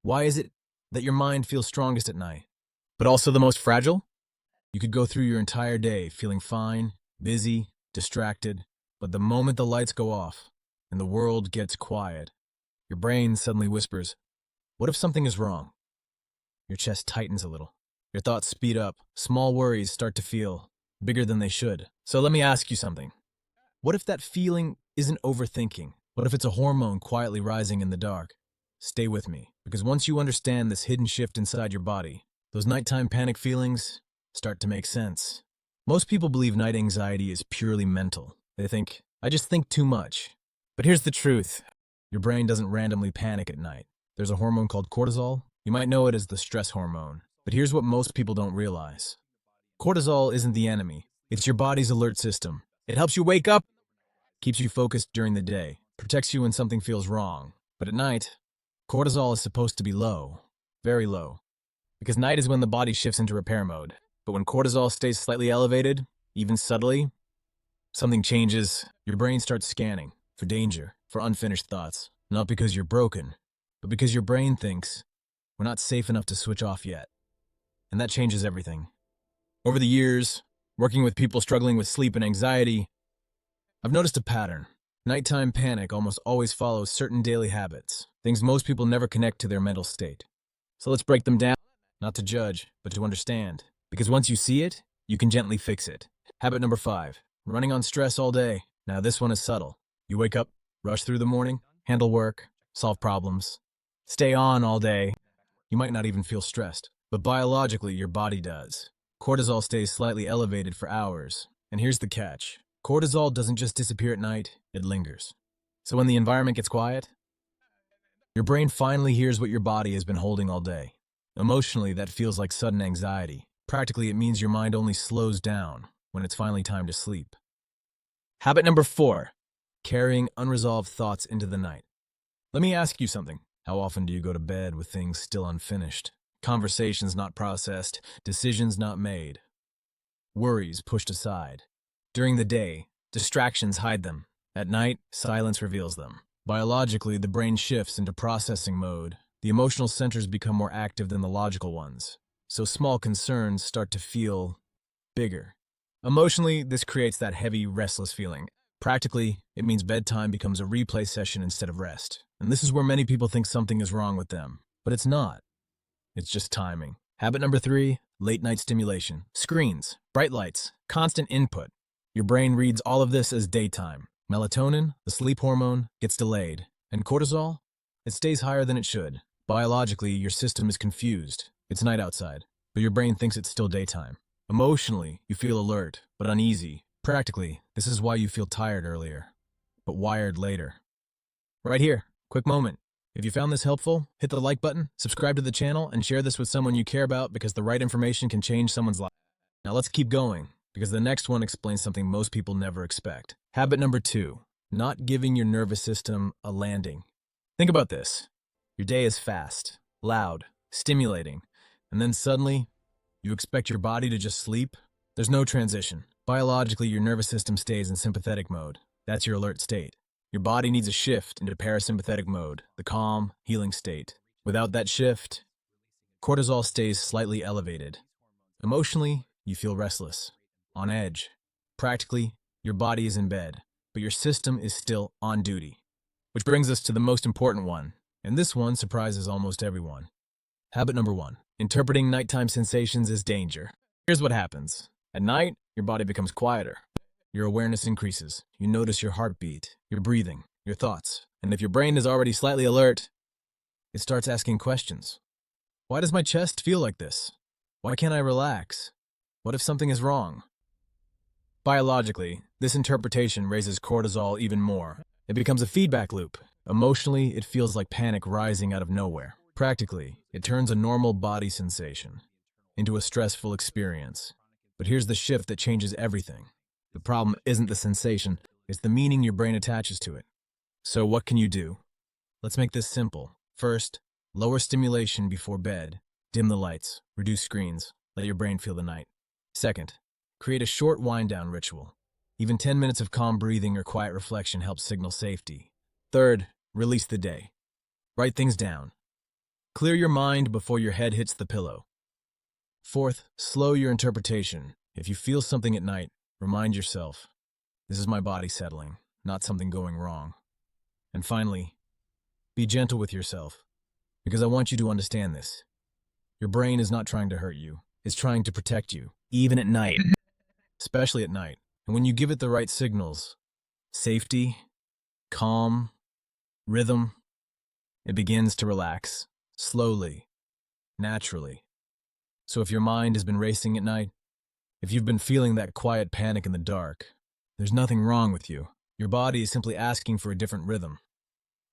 Why is it that your mind feels strongest at night, but also the most fragile? You could go through your entire day feeling fine, busy, distracted, but the moment the lights go off and the world gets quiet, your brain suddenly whispers, "What if something is wrong?" Your chest tightens a little. Your thoughts speed up. Small worries start to feel bigger than they should. So let me ask you something. What if that feeling isn't overthinking? What if it's a hormone quietly rising in the dark? Stay with me, because once you understand this hidden shift inside your body, those nighttime panic feelings start to make sense. Most people believe night anxiety is purely mental. They think, I just think too much. But here's the truth. Your brain doesn't randomly panic at night. There's a hormone called cortisol. You might know it as the stress hormone. But here's what most people don't realize. Cortisol isn't the enemy. It's your body's alert system. It helps you wake up, keeps you focused during the day, protects you when something feels wrong. But at night, cortisol is supposed to be low, very low, because night is when the body shifts into repair mode. But when cortisol stays slightly elevated, even subtly, something changes. Your brain starts scanning for danger, for unfinished thoughts. Not because you're broken, but because your brain thinks we're not safe enough to switch off yet. And that changes everything. Over the years, working with people struggling with sleep and anxiety, I've noticed a pattern. Nighttime panic almost always follows certain daily habits, things most people never connect to their mental state. So let's break them down, not to judge, but to understand. Because once you see it, you can gently fix it. Habit number 5, running on stress all day. Now this one is subtle. You wake up, rush through the morning, handle work, solve problems, stay on all day. You might not even feel stressed, but biologically your body does. Cortisol stays slightly elevated for hours. And here's the catch. Cortisol doesn't just disappear at night, it lingers. So when the environment gets quiet, your brain finally hears what your body has been holding all day. Emotionally, that feels like sudden anxiety. Practically, it means your mind only slows down when it's finally time to sleep. Habit number 4, carrying unresolved thoughts into the night. Let me ask you something. How often do you go to bed with things still unfinished? Conversations not processed, decisions not made, worries pushed aside. During the day, distractions hide them. At night, silence reveals them. Biologically, the brain shifts into processing mode. The emotional centers become more active than the logical ones. So small concerns start to feel bigger. Emotionally, this creates that heavy, restless feeling. Practically, it means bedtime becomes a replay session instead of rest. And this is where many people think something is wrong with them. But it's not. It's just timing. Habit number 3, late night stimulation. Screens, bright lights, constant input. Your brain reads all of this as daytime. Melatonin, the sleep hormone, gets delayed. And cortisol? It stays higher than it should. Biologically, your system is confused. It's night outside, but your brain thinks it's still daytime. Emotionally, you feel alert, but uneasy. Practically, this is why you feel tired earlier, but wired later. Right here, quick moment. If you found this helpful, hit the like button, subscribe to the channel, and share this with someone you care about because the right information can change someone's life. Now let's keep going, because the next one explains something most people never expect. Habit number 2, not giving your nervous system a landing. Think about this. Your day is fast, loud, stimulating, and then suddenly, you expect your body to just sleep? There's no transition. Biologically, your nervous system stays in sympathetic mode. That's your alert state. Your body needs a shift into parasympathetic mode, the calm, healing state. Without that shift, cortisol stays slightly elevated. Emotionally, you feel restless, on edge. Practically, your body is in bed, but your system is still on duty. Which brings us to the most important one, and this one surprises almost everyone. Habit number 1, interpreting nighttime sensations as danger. Here's what happens. At night, your body becomes quieter. Your awareness increases. You notice your heartbeat, your breathing, your thoughts. And if your brain is already slightly alert, it starts asking questions. Why does my chest feel like this? Why can't I relax? What if something is wrong? Biologically, this interpretation raises cortisol even more. It becomes a feedback loop. Emotionally, it feels like panic rising out of nowhere. Practically, it turns a normal body sensation into a stressful experience. But here's the shift that changes everything. The problem isn't the sensation, it's the meaning your brain attaches to it. So what can you do? Let's make this simple. First, lower stimulation before bed. Dim the lights, reduce screens, let your brain feel the night. Second, create a short wind-down ritual. Even 10 minutes of calm breathing or quiet reflection helps signal safety. Third, release the day. Write things down. Clear your mind before your head hits the pillow. Fourth, slow your interpretation. If you feel something at night, remind yourself, this is my body settling, not something going wrong. And finally, be gentle with yourself, because I want you to understand this. Your brain is not trying to hurt you, it's trying to protect you, even at night, especially at night. And when you give it the right signals, safety, calm, rhythm, it begins to relax, slowly, naturally. So if your mind has been racing at night, if you've been feeling that quiet panic in the dark, there's nothing wrong with you. Your body is simply asking for a different rhythm.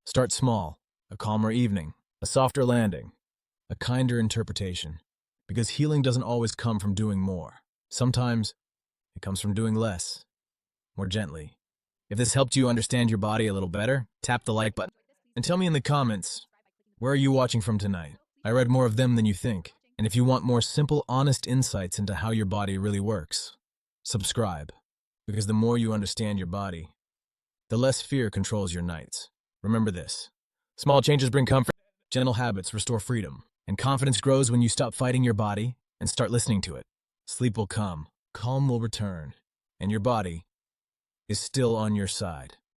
Start small, a calmer evening, a softer landing, a kinder interpretation. Because healing doesn't always come from doing more. Sometimes it comes from doing less, more gently. If this helped you understand your body a little better, tap the like button. And tell me in the comments, where are you watching from tonight? I read more of them than you think. And if you want more simple, honest insights into how your body really works, subscribe. Because the more you understand your body, the less fear controls your nights. Remember this. Small changes bring comfort. Gentle habits restore freedom. And confidence grows when you stop fighting your body and start listening to it. Sleep will come, calm will return, and your body is still on your side.